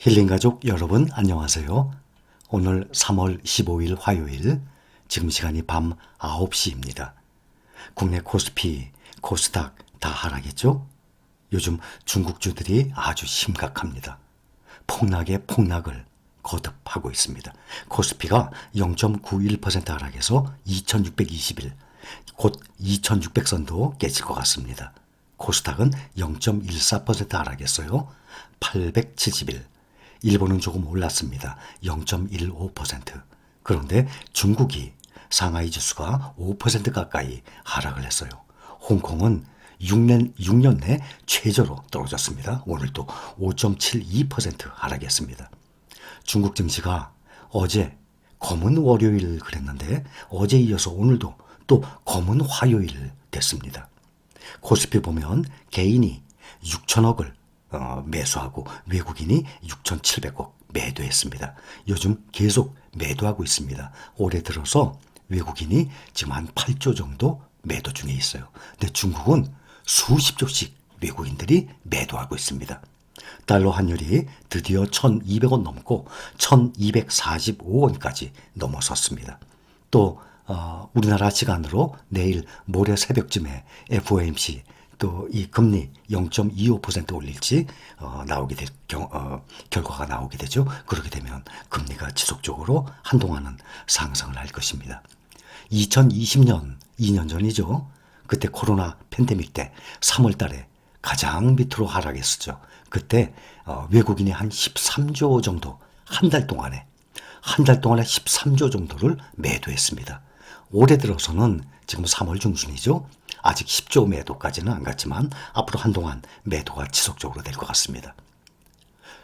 힐링가족 여러분 안녕하세요. 오늘 3월 15일 화요일 지금 시간이 밤 9시입니다. 국내 코스피, 코스닥 다 하락했죠? 요즘 중국주들이 아주 심각합니다. 폭락의 폭락을 거듭하고 있습니다. 코스피가 0.91% 하락해서 2620일, 곧 2600선도 깨질 것 같습니다. 코스닥은 0.14% 하락했어요. 870일. 일본은 조금 올랐습니다. 0.15%. 그런데 중국이 상하이 지수가 5% 가까이 하락을 했어요. 홍콩은 6년 내 최저로 떨어졌습니다. 오늘도 5.72% 하락했습니다. 중국 증시가 어제 검은 월요일 그랬는데 어제 이어서 오늘도 또 검은 화요일 됐습니다. 코스피 보면 개인이 6천억을 매수하고 외국인이 6,700억 매도했습니다. 요즘 계속 매도하고 있습니다. 올해 들어서 외국인이 지금 한 8조 정도 매도 중에 있어요. 근데 중국은 수십 조씩 외국인들이 매도하고 있습니다. 달러 환율이 드디어 1,200원 넘고 1,245원까지 넘어섰습니다. 또 우리나라 시간으로 내일 모레 새벽쯤에 FOMC 또 이 금리 0.25% 올릴지 결과가 나오게 되죠. 그렇게 되면 금리가 지속적으로 한동안은 상승을 할 것입니다. 2020년 2년 전이죠. 그때 코로나 팬데믹 때 3월 달에 가장 밑으로 하락했었죠. 그때 외국인이 한 13조 정도 한 달 동안에 13조 정도를 매도했습니다. 올해 들어서는 지금 3월 중순이죠. 아직 10조 매도까지는 안 갔지만 앞으로 한동안 매도가 지속적으로 될 것 같습니다.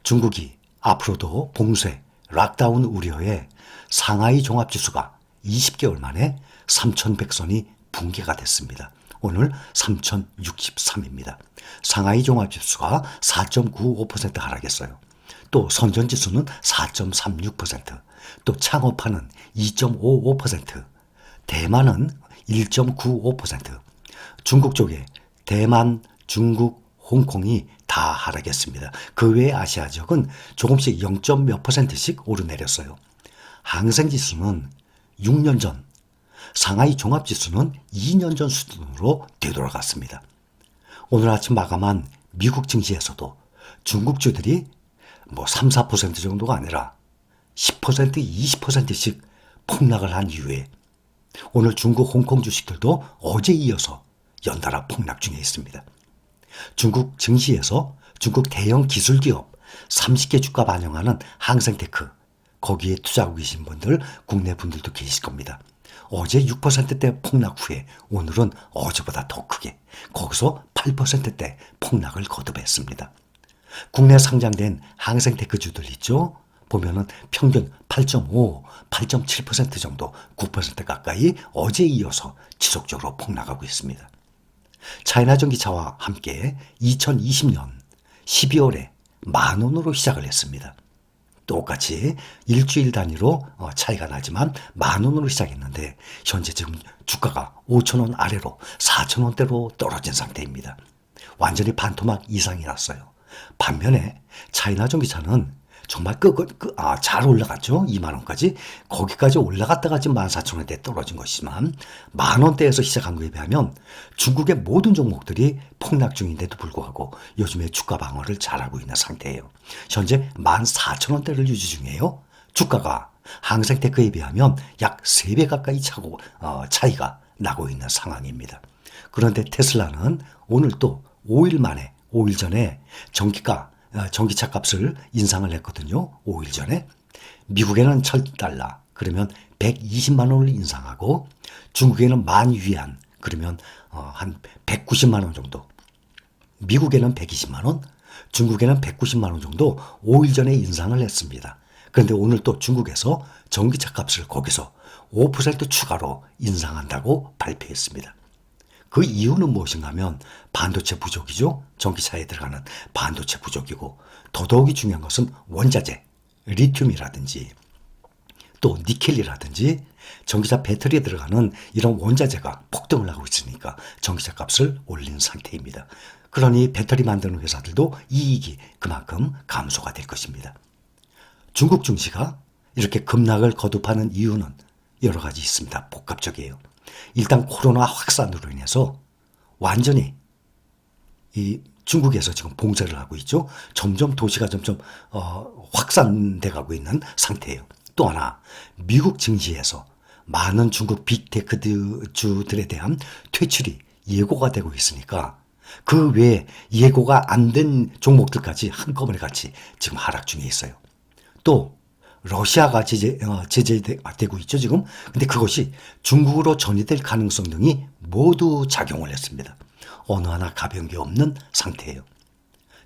중국이 앞으로도 봉쇄, 락다운 우려에 상하이 종합지수가 20개월 만에 3,100선이 붕괴가 됐습니다. 오늘 3,063입니다. 상하이 종합지수가 4.95% 하락했어요. 또 선전지수는 4.36%, 또 창업하는 2.55%, 대만은 1.95%, 중국 쪽에 대만, 중국, 홍콩이 다 하락했습니다. 그 외의 아시아 지역은 조금씩 0.몇 %씩 오르내렸어요. 항생지수는 6년 전, 상하이 종합지수는 2년 전 수준으로 되돌아갔습니다. 오늘 아침 마감한 미국 증시에서도 중국주들이 3, 4% 정도가 아니라 10%, 20%씩 폭락을 한 이후에 오늘 중국, 홍콩 주식들도 어제 이어서 연달아 폭락 중에 있습니다. 중국 증시에서 중국 대형 기술기업 30개 주가 반영하는 항생테크, 거기에 투자하고 계신 분들, 국내 분들도 계실 겁니다. 어제 6%대 폭락 후에 오늘은 어제보다 더 크게 거기서 8%대 폭락을 거듭했습니다. 국내 상장된 항생테크주들 있죠? 보면은 평균 8.5, 8.7% 정도, 9% 가까이 어제 이어서 지속적으로 폭락하고 있습니다. 차이나 전기차와 함께 2020년 12월에 10,000원으로 시작을 했습니다. 똑같이 일주일 단위로 차이가 나지만 10,000원으로 시작했는데 현재 지금 주가가 5,000원 아래로 4,000원대로 떨어진 상태입니다. 완전히 반토막 이상이 났어요. 반면에 차이나 전기차는 정말 잘 올라갔죠. 20,000원까지. 거기까지 올라갔다가 지금 14,000원대에 떨어진 것이지만 10,000원대에서 시작한 거에 비하면 중국의 모든 종목들이 폭락 중인데도 불구하고 요즘에 주가 방어를 잘하고 있는 상태예요. 현재 14,000원대를 유지 중이에요. 주가가 항생테크에 비하면 약 3배 가까이 차이가 나고 있는 상황입니다. 그런데 테슬라는 오늘 또 5일 전에 전기차 값을 인상을 했거든요. 5일 전에. 미국에는 1,000달러, 그러면 120만 원을 인상하고 중국에는 10,000위안, 그러면 한 190만 원 정도. 미국에는 120만 원, 중국에는 190만 원 정도 5일 전에 인상을 했습니다. 그런데 오늘 또 중국에서 전기차 값을 거기서 5% 추가로 인상한다고 발표했습니다. 그 이유는 무엇인가 하면 반도체 부족이죠. 전기차에 들어가는 반도체 부족이고 더더욱이 중요한 것은 원자재, 리튬이라든지 또 니켈이라든지 전기차 배터리에 들어가는 이런 원자재가 폭등을 하고 있으니까 전기차 값을 올린 상태입니다. 그러니 배터리 만드는 회사들도 이익이 그만큼 감소가 될 것입니다. 중국 증시가 이렇게 급락을 거듭하는 이유는 여러 가지 있습니다. 복합적이에요. 일단 코로나 확산으로 인해서 완전히 이 중국에서 지금 봉쇄를 하고 있죠. 점점 도시가 점점 확산돼 가고 있는 상태예요. 또 하나 미국 증시에서 많은 중국 빅테크주들에 대한 퇴출이 예고가 되고 있으니까 그 외에 예고가 안 된 종목들까지 한꺼번에 같이 지금 하락 중에 있어요. 또 러시아가 제재되고 있죠 지금. 근데 그것이 중국으로 전이될 가능성 등이 모두 작용을 했습니다. 어느 하나 가벼운 게 없는 상태예요.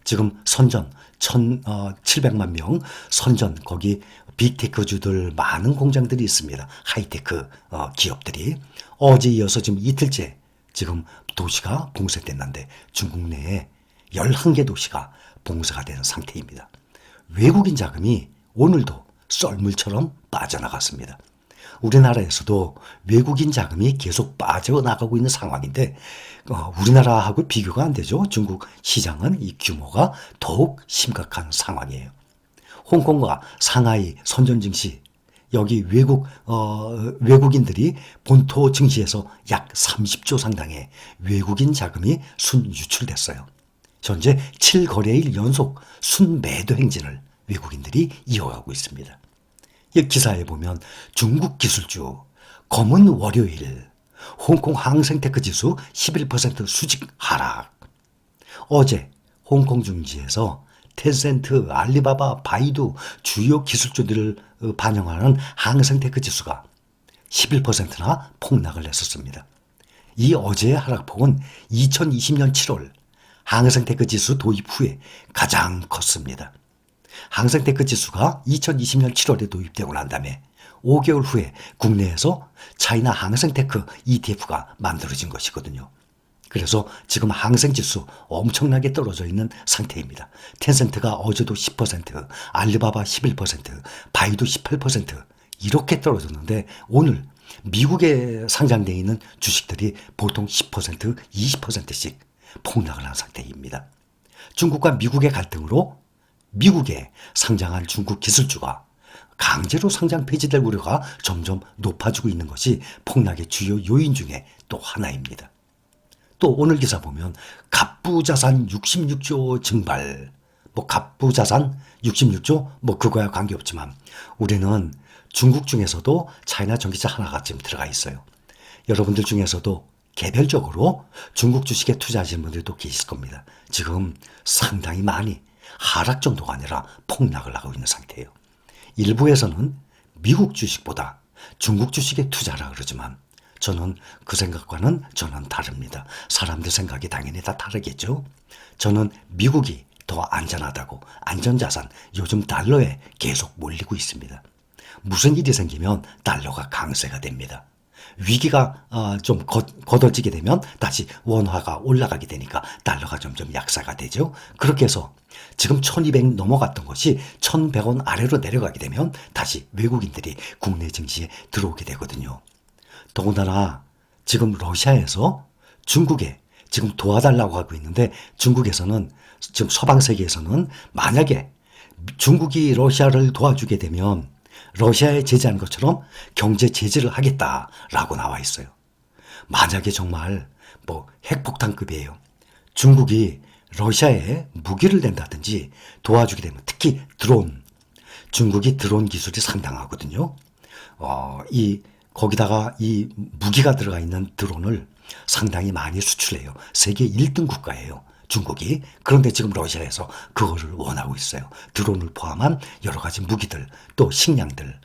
지금 선전 1,700만 명 선전 거기 빅테크주들 많은 공장들이 있습니다. 하이테크 기업들이 어제 이어서 지금 이틀째 지금 도시가 봉쇄됐는데 중국 내에 11개 도시가 봉쇄가 된 상태입니다. 외국인 자금이 오늘도 썰물처럼 빠져나갔습니다. 우리나라에서도 외국인 자금이 계속 빠져나가고 있는 상황인데 우리나라하고 비교가 안 되죠. 중국 시장은 이 규모가 더욱 심각한 상황이에요. 홍콩과 상하이 선전 증시 여기 외국인들이 본토 증시에서 약 30조 상당의 외국인 자금이 순유출됐어요. 현재 7거래일 연속 순매도 행진을 외국인들이 이어가고 있습니다. 이 기사에 보면 중국 기술주 검은 월요일 홍콩 항생테크 지수 11% 수직 하락. 어제 홍콩 증시에서 텐센트, 알리바바, 바이두 주요 기술주들을 반영하는 항생테크 지수가 11%나 폭락을 했었습니다. 이 어제의 하락폭은 2020년 7월 항생테크 지수 도입 후에 가장 컸습니다. 항생테크 지수가 2020년 7월에 도입되고 난 다음에 5개월 후에 국내에서 차이나 항생테크 ETF가 만들어진 것이거든요. 그래서 지금 항생지수 엄청나게 떨어져 있는 상태입니다. 텐센트가 어제도 10%, 알리바바 11%, 바이두 18% 이렇게 떨어졌는데 오늘 미국에 상장되어 있는 주식들이 보통 10%, 20%씩 폭락을 한 상태입니다. 중국과 미국의 갈등으로 미국에 상장한 중국 기술주가 강제로 상장 폐지될 우려가 점점 높아지고 있는 것이 폭락의 주요 요인 중에 또 하나입니다. 또 오늘 기사 보면 갑부자산 66조 증발, 갑부자산 66조 그거야 관계없지만 우리는 중국 중에서도 차이나 전기차 하나가 지금 들어가 있어요. 여러분들 중에서도 개별적으로 중국 주식에 투자하시는 분들도 계실 겁니다. 지금 상당히 많이 하락 정도가 아니라 폭락을 하고 있는 상태예요. 일부에서는 미국 주식보다 중국 주식에 투자라 그러지만 저는 그 생각과는 저는 다릅니다. 사람들 생각이 당연히 다 다르겠죠. 저는 미국이 더 안전하다고 안전자산 요즘 달러에 계속 몰리고 있습니다. 무슨 일이 생기면 달러가 강세가 됩니다. 위기가 좀 거둬지게 되면 다시 원화가 올라가게 되니까 달러가 점점 약세가 되죠. 그렇게 해서 지금 1200 넘어갔던 것이 1100원 아래로 내려가게 되면 다시 외국인들이 국내 증시에 들어오게 되거든요. 더군다나 지금 러시아에서 중국에 지금 도와달라고 하고 있는데 중국에서는 지금 서방 세계에서는 만약에 중국이 러시아를 도와주게 되면 러시아에 제재한 것처럼 경제 제재를 하겠다라고 나와 있어요. 만약에 정말 핵폭탄급이에요. 중국이 러시아에 무기를 낸다든지 도와주게 되면 특히 드론, 중국이 드론 기술이 상당하거든요. 거기다가 이 무기가 들어가 있는 드론을 상당히 많이 수출해요. 세계 1등 국가예요. 중국이. 그런데 지금 러시아에서 그거를 원하고 있어요. 드론을 포함한 여러 가지 무기들, 또 식량들.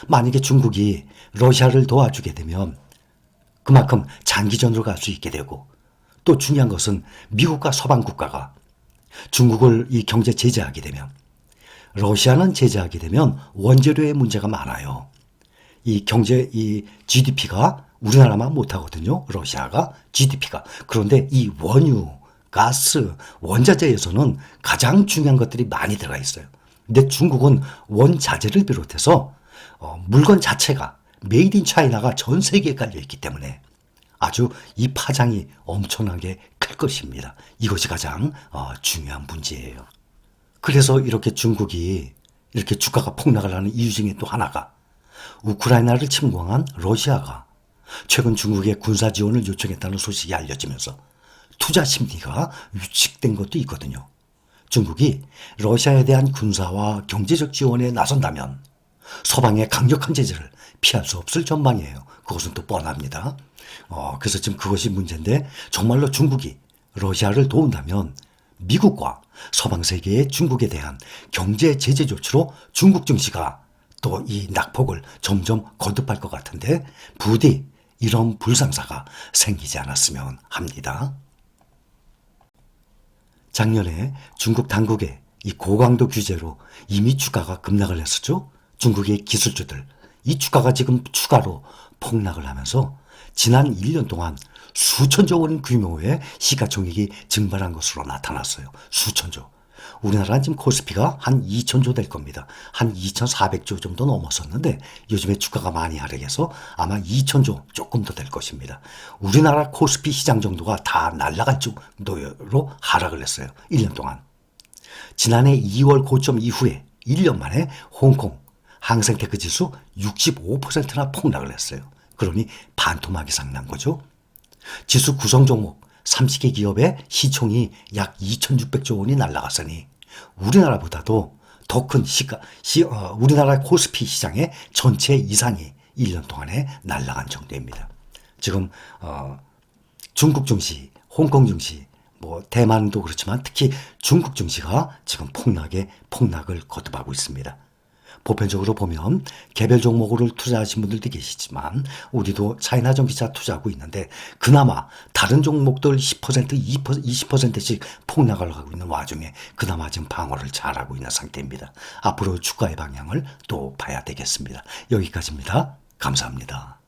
만약에 중국이 러시아를 도와주게 되면 그만큼 장기전으로 갈 수 있게 되고 또 중요한 것은 미국과 서방 국가가 중국을 이 경제 제재하게 되면 러시아는 제재하게 되면 원재료의 문제가 많아요. 이 GDP가 우리나라만 못하거든요. 러시아가 GDP가. 그런데 이 원유, 가스, 원자재에서는 가장 중요한 것들이 많이 들어가 있어요. 근데 중국은 원자재를 비롯해서 물건 자체가 메이드 인 차이나가 전 세계에 깔려 있기 때문에 아주 이 파장이 엄청나게 클 것입니다. 이것이 가장 중요한 문제예요. 그래서 이렇게 중국이 이렇게 주가가 폭락을 하는 이유 중에 또 하나가 우크라이나를 침공한 러시아가 최근 중국에 군사 지원을 요청했다는 소식이 알려지면서 투자 심리가 위축된 것도 있거든요. 중국이 러시아에 대한 군사와 경제적 지원에 나선다면 서방의 강력한 제재를 피할 수 없을 전망이에요. 그것은 또 뻔합니다. 그래서 지금 그것이 문제인데 정말로 중국이 러시아를 도운다면 미국과 서방 세계의 중국에 대한 경제 제재 조치로 중국 증시가 또 이 낙폭을 점점 거듭할 것 같은데 부디 이런 불상사가 생기지 않았으면 합니다. 작년에 중국 당국의 이 고강도 규제로 이미 주가가 급락을 했었죠. 중국의 기술주들 이 주가가 지금 추가로 폭락을 하면서 지난 1년 동안 수천조 원 규모의 시가총액이 증발한 것으로 나타났어요. 수천조. 우리나라는 지금 코스피가 한 2천조 될 겁니다. 한 2,400조 정도 넘었었는데 요즘에 주가가 많이 하락해서 아마 2천조 조금 더 될 것입니다. 우리나라 코스피 시장 정도가 다 날아갈 정도로 하락을 했어요. 1년 동안. 지난해 2월 고점 이후에 1년 만에 홍콩 항생테크 지수 65%나 폭락을 했어요. 그러니 반토막 이상 난 거죠. 지수 구성 종목 30개 기업의 시총이 약 2,600조 원이 날아갔으니 우리나라보다도 더 큰 우리나라 코스피 시장의 전체 이상이 1년 동안에 날아간 정도입니다. 지금 중국 증시, 홍콩 증시, 대만도 그렇지만 특히 중국 증시가 지금 폭락을 거듭하고 있습니다. 보편적으로 보면 개별 종목으로 투자하신 분들도 계시지만 우리도 차이나 전기차 투자하고 있는데 그나마 다른 종목들 10%, 20%씩 폭락을 하고 있는 와중에 그나마 지금 방어를 잘하고 있는 상태입니다. 앞으로 주가의 방향을 또 봐야 되겠습니다. 여기까지입니다. 감사합니다.